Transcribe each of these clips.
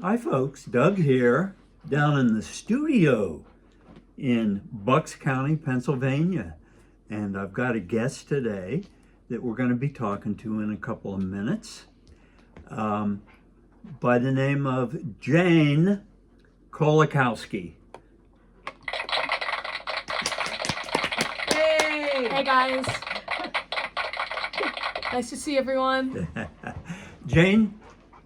Hi folks, Doug here, down in the studio in Bucks County, Pennsylvania. And I've got a guest today that we're going to be talking to in a couple of minutes by the name of Jane Kolakowski. Hey guys. Nice to see everyone. Jane,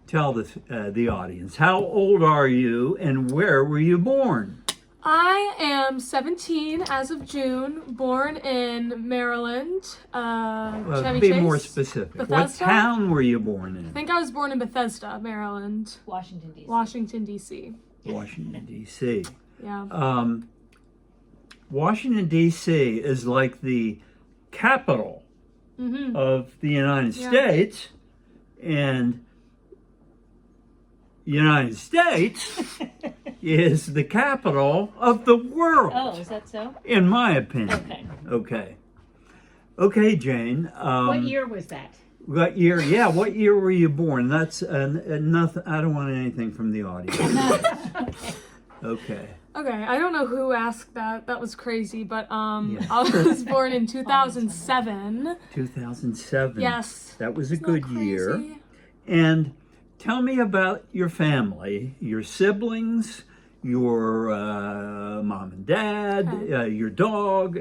tell the audience, how old are you and where were you born? I am 17 as of June, born in Maryland. Chevy Be Chase. more specific. What Bethesda? town were you born in? I think I was born in Bethesda, Maryland. Washington, D.C. Washington, D.C. Washington, D.C. Yeah. Washington, D.C. is like the capital of the United States, and the United States is the capital of the world. Oh, is that so? In my opinion. Okay. Okay, Jane. What year was that? What year? Yeah, what year were you born? That's nothing. I don't want anything from the audience. Okay. Okay, I don't know who asked that. That was crazy, but I was born in 2007. 2007. Yes. That was a Isn't good that year. crazy? And tell me about your family, your siblings, your mom and dad, Okay. your dog.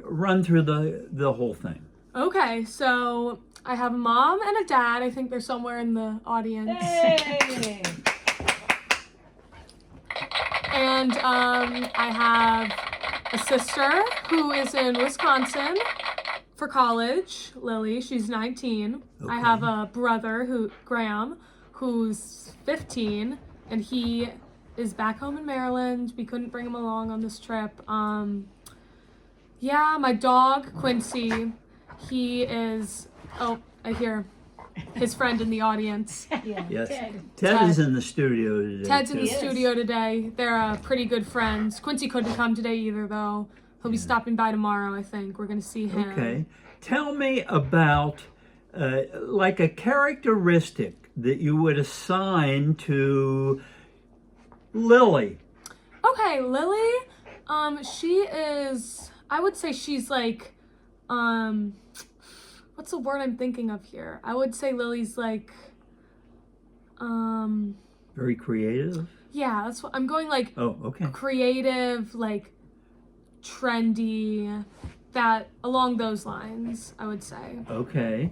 Run through the whole thing. Okay, so I have a mom and a dad. I think they're somewhere in the audience. Hey! And I have a sister who is in Wisconsin for college, Lily. She's 19. I have a brother, Graham, who's 15, and he is back home in Maryland. We couldn't bring him along on this trip. Yeah, my dog, Quincy, he is, I hear his friend in the audience. Yeah. Yes. Ted. Ted is in the studio today. Ted's in the too. studio today. They're pretty good friends. Quincy couldn't come today either, though. He'll be stopping by tomorrow, I think. We're going to see him. Okay. Tell me about like a characteristic that you would assign to Lily. Okay, Lily, she is, I would say she's like, what's the word I'm thinking of here? I would say Lily's like, Very creative. yeah, that's what I'm going, like Oh, okay. creative, like trendy, that along those lines, I would say. Okay.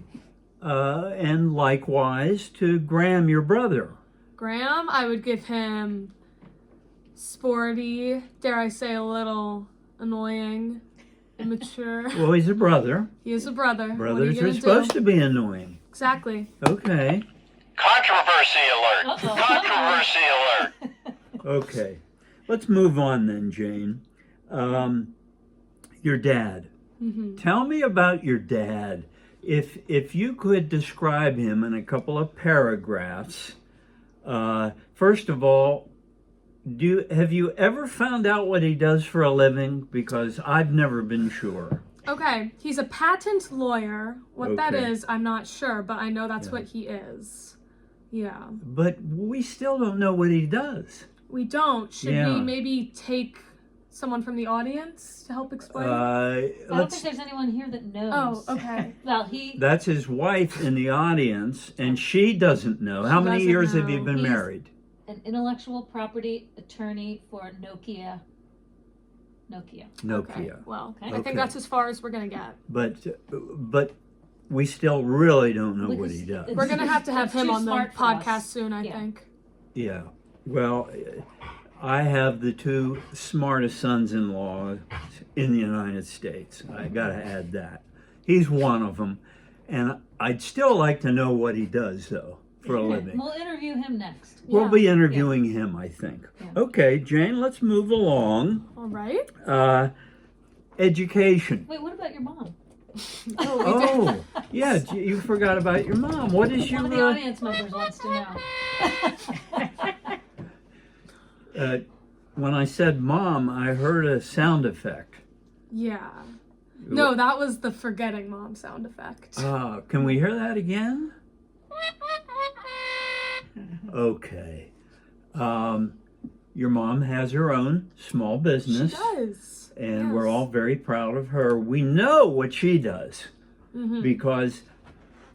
And likewise to Graham, your brother. Graham, I would give him sporty, dare I say a little annoying, immature. Well, he's a brother. He is a brother. Brothers are supposed to be annoying. Exactly. Okay. Controversy alert! Uh-oh. Controversy alert! Okay. Let's move on then, Jane. Your dad. Tell me about your dad. If you could describe him in a couple of paragraphs. First of all, have you ever found out what he does for a living? Because I've never been sure. Okay, he's a patent lawyer. What that Okay. is, I'm not sure, but I know that's what he is. Yeah. But we still don't know what he does. We don't. Should Yeah. we maybe take someone from the audience to help explain? I don't Let's. think there's anyone here that knows. Oh, okay. Well, That's his wife in the audience, and she doesn't know. How many doesn't years have you know. been He's- married? an intellectual property attorney for Nokia. Okay. Well, Okay. I Okay. think that's as far as we're gonna get. But we still really don't know what he does. We're gonna have to have It's him too on the smart for us. podcast soon, I Yeah. think. Yeah. Well, I have the two smartest sons-in-law in the United States. I got to add that. He's one of them. And I'd still like to know what he does, though, for a living. We'll interview him next. We'll Yeah. be interviewing him, I think. Yeah. Okay, Jane, let's move along. All right. Education. Wait, what about your mom? Oh, yeah, you forgot about your mom. What is your... One of the audience members wants to know. When I said mom, I heard a sound effect. Yeah. No, that was the forgetting mom sound effect. Can we hear that again? Okay. Your mom has her own small She business, does. and we're Yes. all very proud of her. We know what she does Mhm. because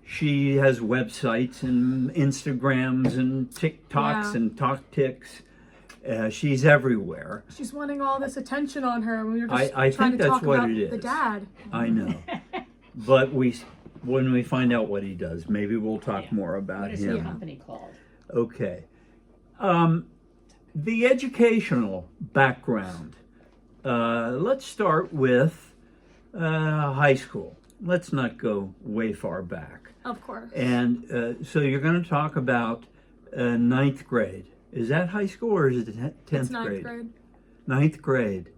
she has websites and Instagrams and TikToks Yeah. and TokTiks. She's everywhere. She's wanting all this attention on her when we were just I trying think to that's talk what about it the is. dad. I know. But when we find out what he does, maybe we'll talk more about What is your him. company called? Okay. The educational background. Let's start with high school. Let's not go way far back. Of course. And so you're going to talk about ninth grade. Is that high school or is it 10th It's ninth grade? grade. Ninth grade.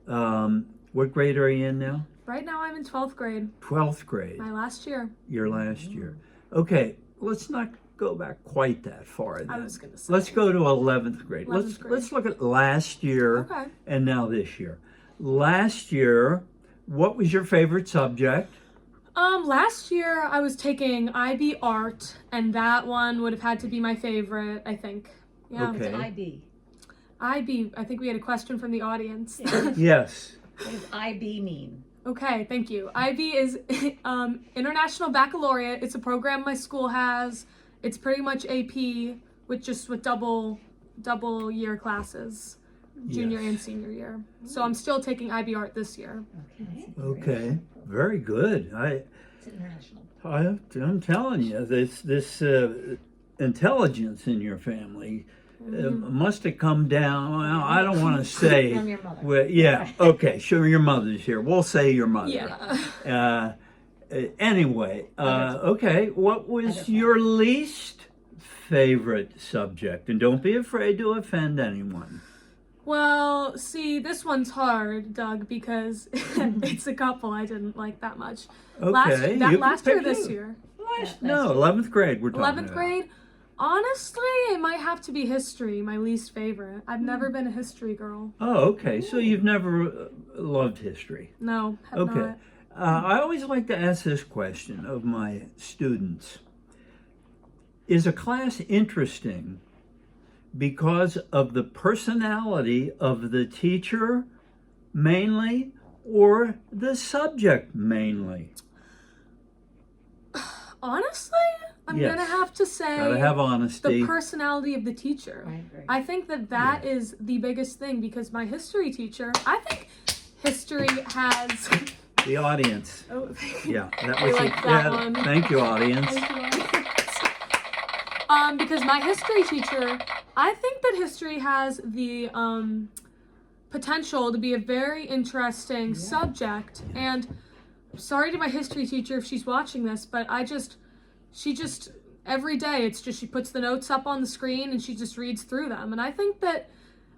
What grade are you in now? Right now I'm in 12th grade. 12th grade. My last year. Your last year. Okay, let's not go back quite that far then. I was gonna say. Let's go to 11th grade. 11th grade. Let's look at last year Okay. and now this year. Last year, what was your favorite subject? Last year I was taking IB art, and that one would have had to be my favorite, I think. Yeah. Okay. What's IB? IB, I think we had a question from the audience. Yes. What does IB mean? Okay, thank you. IB is International Baccalaureate. It's a program my school has. It's pretty much AP with double year classes, junior Yes. and senior year. So I'm still taking IB art this year. Okay. Okay. Very good. It's international. I'm telling you, this intelligence in your family must have come down. Well, I don't want to say. From your mother. Well, yeah. Okay. Sure. Your mother's here. We'll say your mother. Yeah. Anyway. Okay. What was your least favorite subject? And don't be afraid to offend anyone. Well, see, this one's hard, Doug, because it's a couple I didn't like that much. Okay. you can Last year, pick this two. year. No, 11th grade. We're talking 11th about. grade. Honestly, it might have to be history, my least favorite. I've never been a history girl. Oh, okay. So you've never loved history. No, have Okay. not. I always like to ask this question of my students. Is a class interesting because of the personality of the teacher mainly or the subject mainly? Honestly, I'm Yes. gonna have to say Gotta have honesty. the personality of the teacher. I agree. I think that is the biggest thing because my history teacher, I think history has. The audience. Oh, Yeah, that I was like that one. Thank you, audience. Because my history teacher, I think that history has the potential to be a very interesting subject. And sorry to my history teacher if she's watching this, but she just every day it's just she puts the notes up on the screen and she just reads through them. And I think that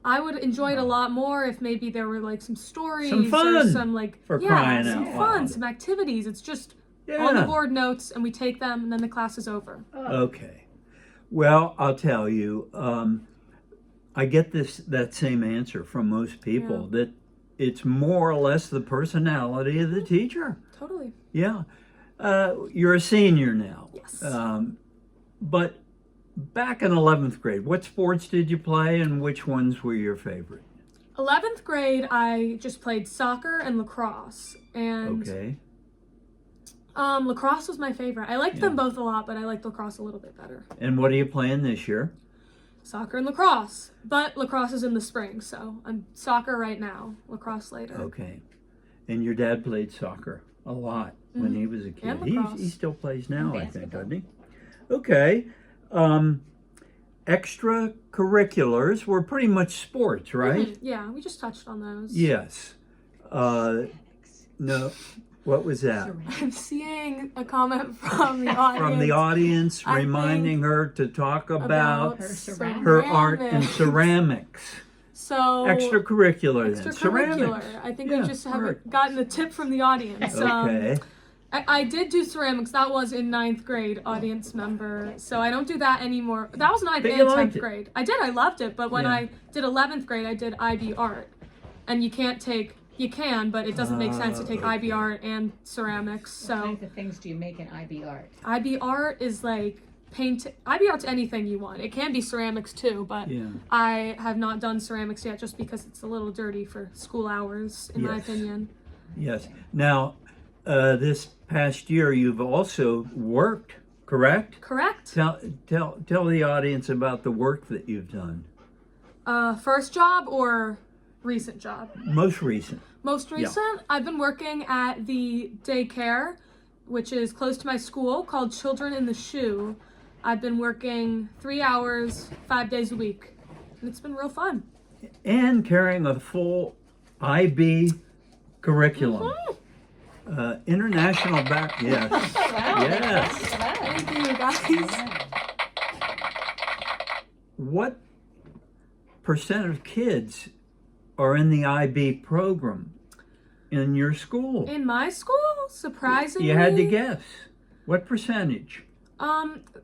I would enjoy it a lot more if maybe there were like some stories Some fun, or some like for crying some out fun, loud. some activities. It's just Yeah. on the board notes and we take them and then the class is over. Okay. Well, I'll tell you, I get that same answer from most people that it's more or less the personality of the teacher. Totally. Yeah. You're a senior now. Yes. But back in 11th grade, what sports did you play and which ones were your favorite? 11th grade, I just played soccer and lacrosse. And Okay. lacrosse was my favorite. I liked them both a lot, but I liked lacrosse a little bit better. And what are you playing this year? Soccer and lacrosse. But lacrosse is in the spring, so I'm soccer right now, lacrosse later. Okay. And your dad played soccer a lot when he was a kid. And lacrosse. He still plays now, I think, Basketball. doesn't he? Okay. Extracurriculars were pretty much sports, right? Mhm. Yeah, we just touched on those. Yes. No. What was that? I'm seeing a comment from the audience. From the audience I reminding her to talk about Her ceramics. her art in ceramics. So Extracurricular then. extracurricular. Ceramics. I think Yeah, we just haven't correct. gotten a tip from the audience. Okay. I did do ceramics. That was in 9th grade, audience member. So I don't do that anymore. That was 9th But you and liked 10th it. grade. I did. I loved it. But when Yeah. I did 11th grade, I did IB art. And you can, but it doesn't make sense to take IB okay. art and ceramics. What So kinds of things do you make in IB art? IB art is like paint. I'd be out to anything you want. It can be ceramics too, but Yeah. I have not done ceramics yet just because it's a little dirty for school hours, in my Yes. opinion. Yes. Now, this past year, you've also worked, correct? Correct. Tell the audience about the work that you've done. First job or recent job? Most recent. Most recent, I've been working at the daycare, which is close to my school, called Children in the Shoe. I've been working 3 hours, 5 days a week, and it's been real fun. And carrying a full IB curriculum. International back. Yes. Wow. Yes. Thank you, guys. What percent of kids are in the IB program in your school? In my school, surprisingly, You had to guess. What percentage?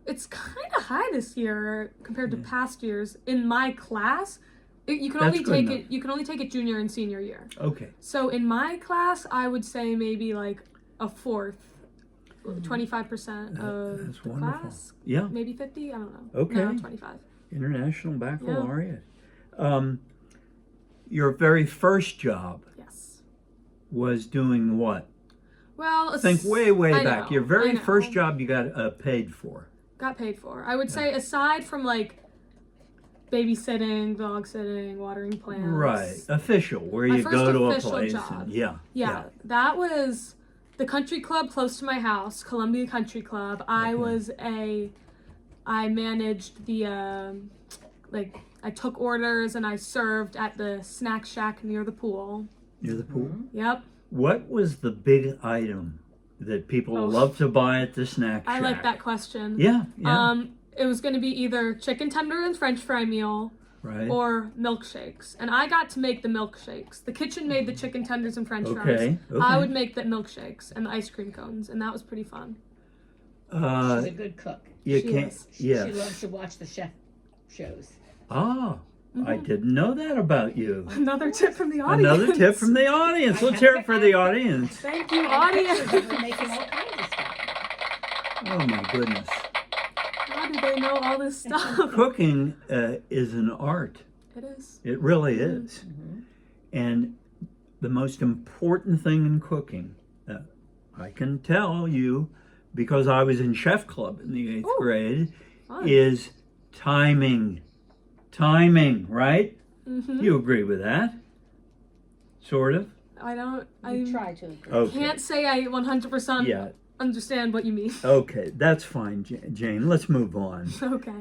It's kind of high this year compared to past years. In my class, you can That's only good take enough. it. You can only take it junior and senior year. Okay. So in my class, I would say maybe like a fourth, 25% of That's the wonderful. class. Yeah. Maybe 50. I don't know. Okay. No, 25. International Baccalaureate. Your very first job Yes. was doing what? Well, Think way I back. know, Your very I know. first job you got paid for. Got paid for. I would say aside from like babysitting, dog sitting, watering plants. Right. Official, where My you first go to a official place. job. And, yeah. Yeah, that was the country club close to my house, Columbia Country Club. I managed the, I took orders and I served at the snack shack near the pool. Near the pool. Yep. What was the big item that people Oh. love to buy at the snack shack? I like that question. Yeah. Yeah. It was going to be either chicken tender and French fry meal right. or milkshakes, and I got to make the milkshakes. The kitchen made the chicken tenders and French fries. Okay. I Okay. would make the milkshakes and the ice cream cones, and that was pretty fun. She's a good cook. You She can't. is. Yes. She loves to watch the chef shows. Ah, I Mm-hmm. didn't know that about you. Another tip from the audience. Another tip from the audience. Let's hear it for the audience. Thank you, Pictures audience. of her making all kinds of stuff. Oh my goodness. How do they know all this stuff? Cooking is an art. It is. It really is. And the most important thing in cooking, I can tell you, because I was in chef club in the 8th Ooh, grade, Fun. is timing. Timing, right? Mhm. You agree with that? Sort of? I don't. You I try to agree. Okay. can't say I 100% Yeah. understand what you mean. Okay, that's fine, Jane. Let's move on. Okay.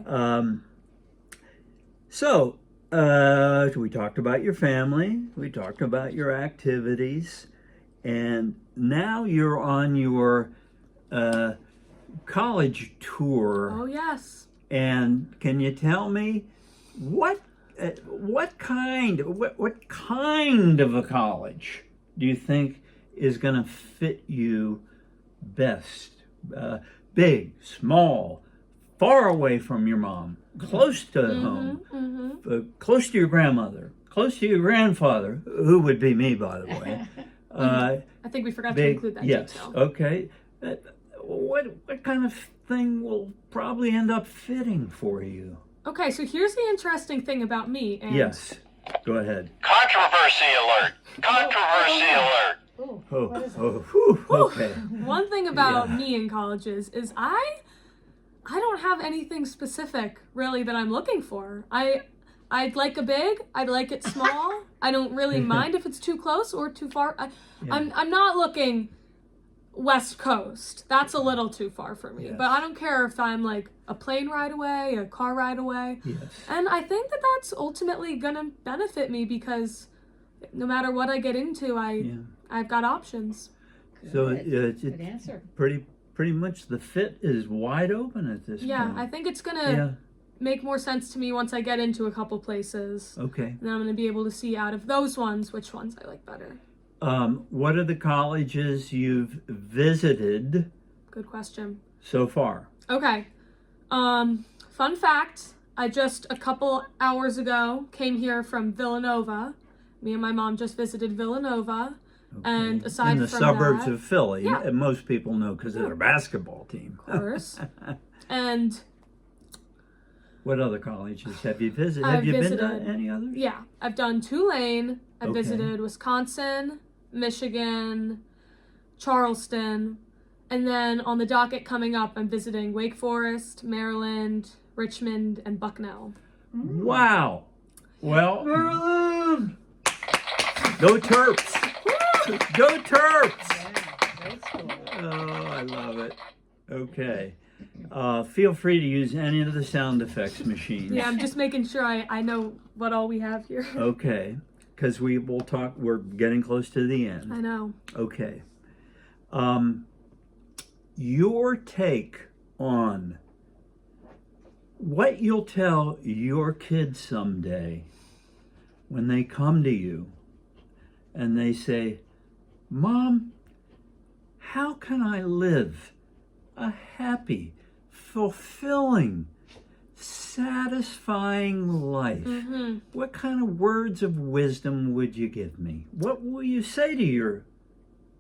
So, we talked about your family, we talked about your activities, and now you're on your college tour. Oh yes. And can you tell me what kind of a college do you think is going to fit you best? Big, small, far away from your mom, close to home, close to your grandmother, close to your grandfather, who would be me, by the way. I think we forgot to Big, include that yes, detail. okay. What kind of thing will probably end up fitting for you? Okay, so here's the interesting thing about me. And Yes, go ahead. Controversy alert! Controversy alert! Ooh, Oh, what is it? whew, okay. One thing about Yeah. me in colleges is I don't have anything specific really that I'm looking for. I'd like a big, I'd like it small. I don't really mind if it's too close or too far. I'm not looking West Coast. That's a little too far for me. Yes. But I don't care if I'm like a plane ride away, a car ride away. Yes. And I think that that's ultimately gonna benefit me because no matter what I get into, I've got options. So Good it's answer. pretty much the fit is wide open at this Yeah, point. I think it's gonna Yeah. make more sense to me once I get into a couple places. Okay. And then I'm gonna be able to see out of those ones which ones I like better. What are the colleges you've visited Good question. so far? Okay. Fun fact, I just a couple hours ago came here from Villanova. Me and my mom just visited Villanova. And aside in the from suburbs that, of Philly, Yeah. and most people know because of their basketball team. of course. And What other colleges have you visited? I've Have you been visited- to any others? Yeah, I've done Tulane. I Okay. visited Wisconsin, Michigan, Charleston, and then on the docket coming up, I'm visiting Wake Forest, Maryland, Richmond, and Bucknell. Wow. Well, Maryland. Go Terps. Go Terps. Yeah, great school. Oh, I love it. Okay. Feel free to use any of the sound effects machines. Yeah, I'm just making sure I know what all we have here. Okay. Because we will talk, we're getting close to the end. I know. Okay. Your take on what you'll tell your kids someday when they come to you and they say, Mom, how can I live a happy, fulfilling, satisfying life? Hmm. What kind of words of wisdom would you give me? What will you say to your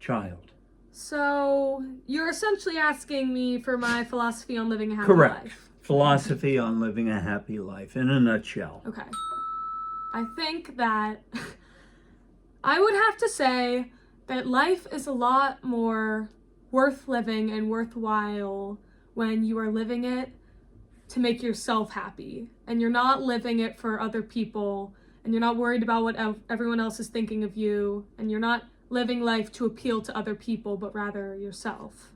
child? So you're essentially asking me for my philosophy on living a happy Correct. life. Philosophy on living a happy life in a nutshell. Okay. I think that I would have to say that life is a lot more worth living and worthwhile when you are living it to make yourself happy and you're not living it for other people and you're not worried about what everyone else is thinking of you and you're not living life to appeal to other people but rather yourself.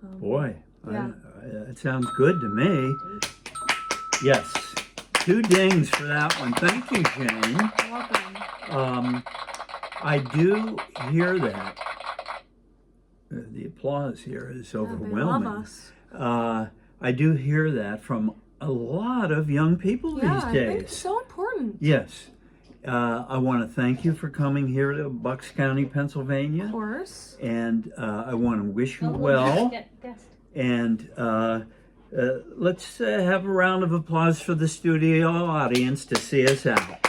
Boy, Yeah. that sounds good to me. Yes. 2 dings for that one. Thank you, Jane. You're welcome. I do hear that. The applause here is They love overwhelming. us. I do hear that from a lot of young people Yeah, these I days. think it's so important. Yes. I want to thank you for coming here to Bucks County, Pennsylvania. Of course. And I want to wish you Oh, well. guest. And let's have a round of applause for the studio audience to see us out.